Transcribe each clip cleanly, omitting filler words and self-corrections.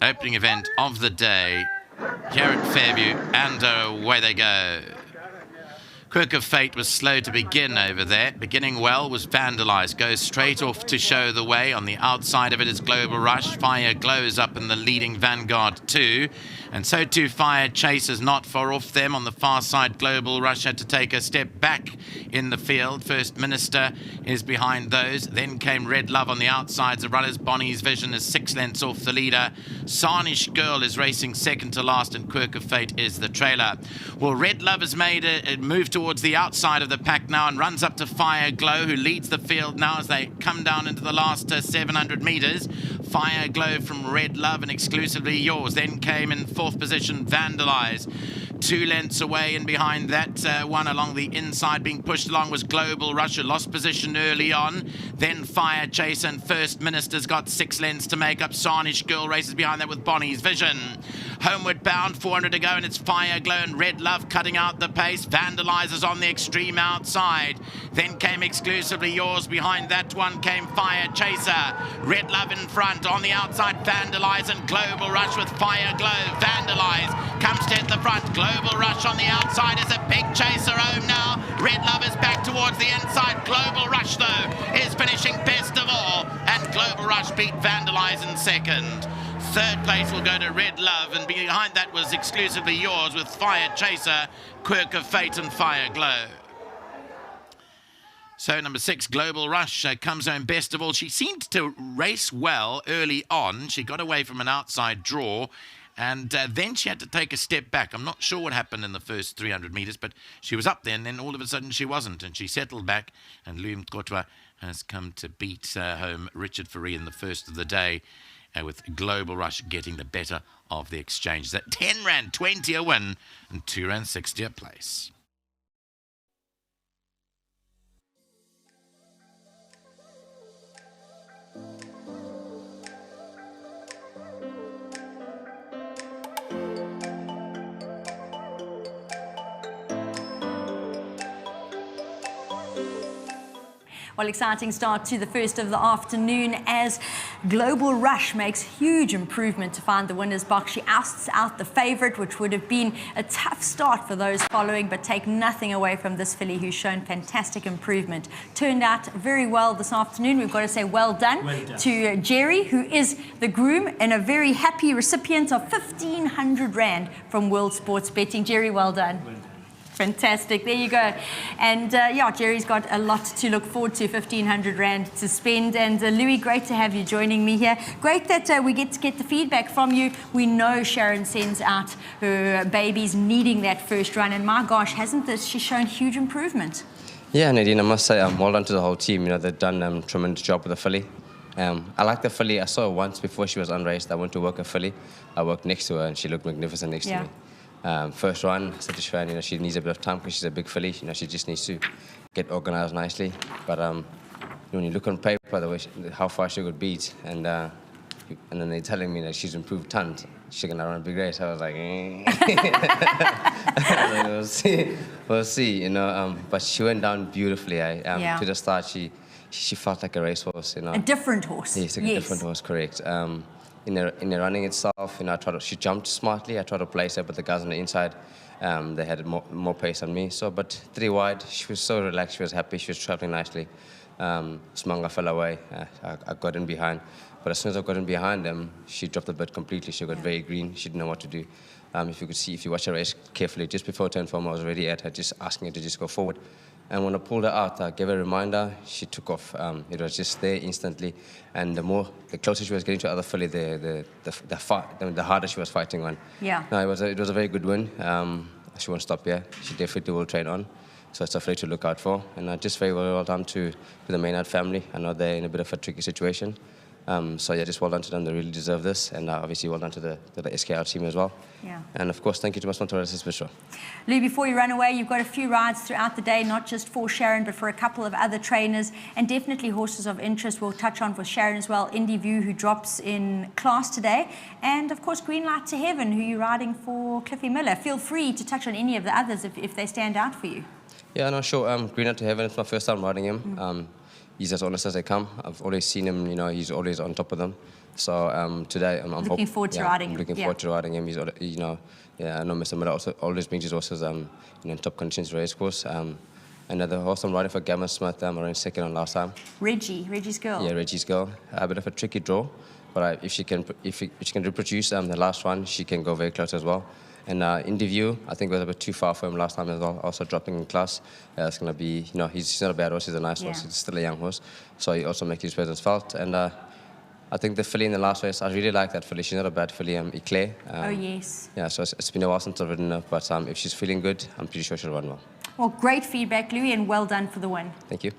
opening event of the day here at Fairview, and away they go. Quirk of Fate was slow to begin over there. Beginning well was Vandalized. Goes straight off to show the way. On the outside of it is Global Rush. Fire Glows up in the leading Vanguard too. And so too Fire Chasers not far off them. On the far side, Global Rush had to take a step back in the field. First Minister is behind those. Then came Red Love on the outsides. The runners, Bonnie's Vision is 6 lengths off the leader. Sarnish Girl is racing second to last, and Quirk of Fate is the trailer. Well, Red Love has made a move towards the outside of the pack now and runs up to Fire Glow, who leads the field now as they come down into the last 700 metres. Fire Glow from Red Love and Exclusively Yours. Then came in fourth position Vandalize. 2 lengths away, and behind that one along the inside being pushed along was Global Rush, who lost position early on. Then Fire Chaser and First Minister's got 6 lengths to make up. Sarnish Girl races behind that with Bonnie's Vision. Homeward bound, 400 to go, and it's Fire Glow and Red Love cutting out the pace. Vandalizers on the extreme outside. Then came Exclusively Yours. Behind that one came Fire Chaser. Red Love in front. On the outside, Vandalize and Global Rush with Fire Glow. Vandalize comes to hit the front. Global Rush on the outside is a big chaser home now. Red Love is back towards the inside. Global Rush, though, is finishing best of all. And Global Rush beat Vandalize in second. Third place will go to Red Love, and behind that was Exclusively Yours with Fire Chaser, Quirk of Fate and Fire Glow. So number 6, Global Rush, comes home best of all. She seemed to race well early on. She got away from an outside draw, and then she had to take a step back. I'm not sure what happened in the first 300 metres, but she was up there, and then all of a sudden she wasn't, and she settled back, and Louis Mkotwa has come to beat home Richard Fourie in the first of the day, with Global Rush getting the better of the exchange. That 10 Rand 20 a win and 2 Rand 60 a place. Well, exciting start to the first of the afternoon as Global Rush makes huge improvement to find the winner's box. She ousts out the favourite, which would have been a tough start for those following, but take nothing away from this filly who's shown fantastic improvement. Turned out very well this afternoon. We've got to say well done to Jerry, who is the groom and a very happy recipient of 1,500 Rand from World Sports Betting. Jerry, well done. Fantastic. There you go. And yeah, Jerry's got a lot to look forward to, 1,500 Rand to spend. And Louis, great to have you joining me here. Great that we get to get the feedback from you. We know Sharon sends out her babies needing that first run. And my gosh, hasn't she shown huge improvement? Yeah, Nadine, I must say, well done to the whole team. You know, they've done a tremendous job with the filly. I like the filly. I saw her once before she was unraced. I went to work a filly. I worked next to her, and she looked magnificent next to me. First run, I said to Sharon, you know, she needs a bit of time because she's a big filly. You know, she just needs to get organised nicely. But when you look on paper, the way how far she could beat, and then they're telling me that she's improved tons. She's gonna run a big race. I was like, we'll see. You know, but she went down beautifully. To the start, she felt like a racehorse. You know, a different horse. Yes, a different horse, correct. In the running itself, you know, she jumped smartly. I tried to place her, but the guys on the inside, they had more pace than me. So, but 3 wide, she was so relaxed. She was happy. She was traveling nicely. Smanga fell away. I got in behind, but as soon as I got in behind them, she dropped the bit completely. She got very green. She didn't know what to do. If you could see, if you watch the race carefully, just before turn 4, I was already at her, just asking her to just go forward. And when I pulled her out, I gave her a reminder. She took off. It was just there instantly. And the closer she was getting to the other filly, the harder she was fighting on. Yeah. No, it was a very good win. She won't stop here. She definitely will train on. So it's a filly to look out for. And just very well done to the Maynard family. I know they're in a bit of a tricky situation. So yeah, just well done to them. They really deserve this, and obviously well done to the SKR team as well. Yeah. And of course, thank you to my sponsor, Bistro. Lou, before you run away, you've got a few rides throughout the day, not just for Sharon, but for a couple of other trainers, and definitely horses of interest we'll touch on for Sharon as well. Indie View, who drops in class today, and of course Green Light to Heaven, who you're riding for Cliffy Miller. Feel free to touch on any of the others if they stand out for you. Yeah, no, sure. Green Light to Heaven, it's my first time riding him. He's as honest as they come. I've always seen him, you know, he's always on top of them. So today I'm Looking forward to riding him. I'm looking forward to riding him. He's, you know, I know Mr. Miller also always brings his horses, in top conditions race course. And the horse I'm riding for, Gamma Smith, I ran second on last time. Reggie's girl. Yeah, Reggie's girl. A bit of a tricky draw, but if she can reproduce the last one, she can go very close as well. And Interview, I think was a bit too far for him last time as well. Also dropping in class. It's going to be, you know, he's not a bad horse. He's a nice horse. He's still a young horse, so he also makes his presence felt. And I think the filly in the last race, I really like that filly. She's not a bad filly, Eclair. Oh, yes. Yeah, so it's been a while since I've ridden her, but if she's feeling good, I'm pretty sure she'll run well. Well, great feedback, Louis, and well done for the win. Thank you.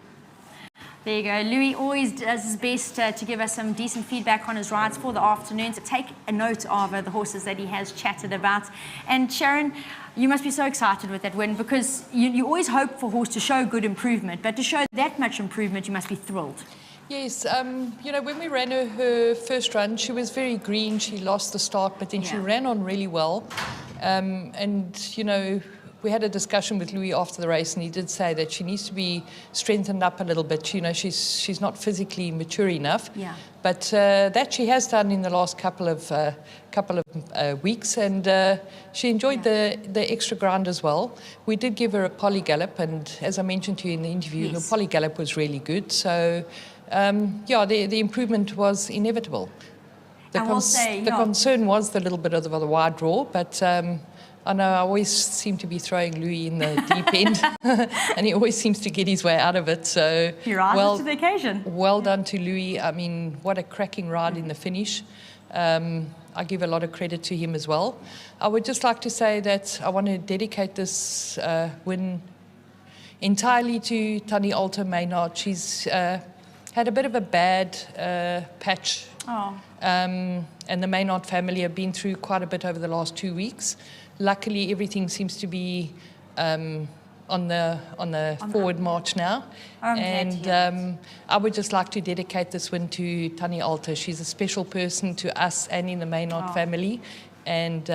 There you go. Louis always does his best to give us some decent feedback on his rides for the afternoon, to take a note of the horses that he has chatted about. And Sharon, you must be so excited with that win, because you always hope for a horse to show good improvement, but to show that much improvement, you must be thrilled. Yes, you know, when we ran her first run, she was very green. She lost the start, but then she ran on really well. And, you know, we had a discussion with Louis after the race, and he did say that she needs to be strengthened up a little bit. You know, she's not physically mature enough. Yeah. But that she has done in the last couple of weeks, and she enjoyed the extra ground as well. We did give her a poly gallop, and as I mentioned to you in the interview, her poly gallop was really good. So, the improvement was inevitable. The concern was the little bit of the wide draw, but I know I always seem to be throwing Louis in the deep end, and he always seems to get his way out of it. So he rises to the occasion. Well done to Louis. I mean, what a cracking ride in the finish. I give a lot of credit to him as well. I would just like to say that I want to dedicate this win entirely to Tannie Alter Maynard. She's had a bit of a bad patch. Oh. And the Maynard family have been through quite a bit over the last 2 weeks. Luckily, everything seems to be on the forward march now. And I would just like to dedicate this win to Tannie Alter. She's a special person to us and in the Maynard family. And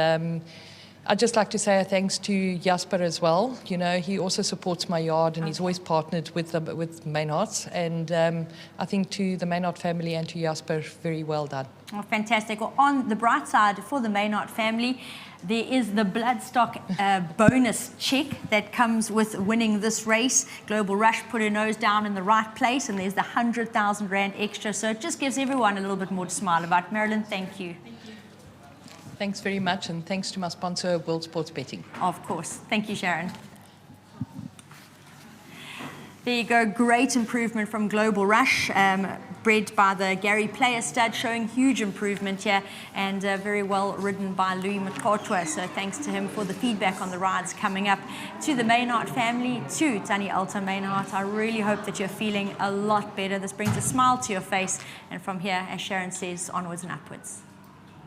I'd just like to say a thanks to Jasper as well. You know, he also supports my yard, and he's always partnered with Maynards. And I think to the Maynard family and to Jasper, very well done. Oh, fantastic. Well, on the bright side for the Maynard family, there is the Bloodstock bonus check that comes with winning this race. Global Rush put her nose down in the right place, and there's the 100,000 Rand extra. So it just gives everyone a little bit more to smile about. Marilyn, thank you. Thanks very much, and thanks to my sponsor, World Sports Betting. Of course. Thank you, Sharon. There you go. Great improvement from Global Rush, bred by the Gary Player stud, showing huge improvement here, and very well ridden by Louis Mokotwa. So thanks to him for the feedback on the rides coming up. To the Maynard family, to Tannie Alter Maynard, I really hope that you're feeling a lot better. This brings a smile to your face, and from here, as Sharon says, onwards and upwards.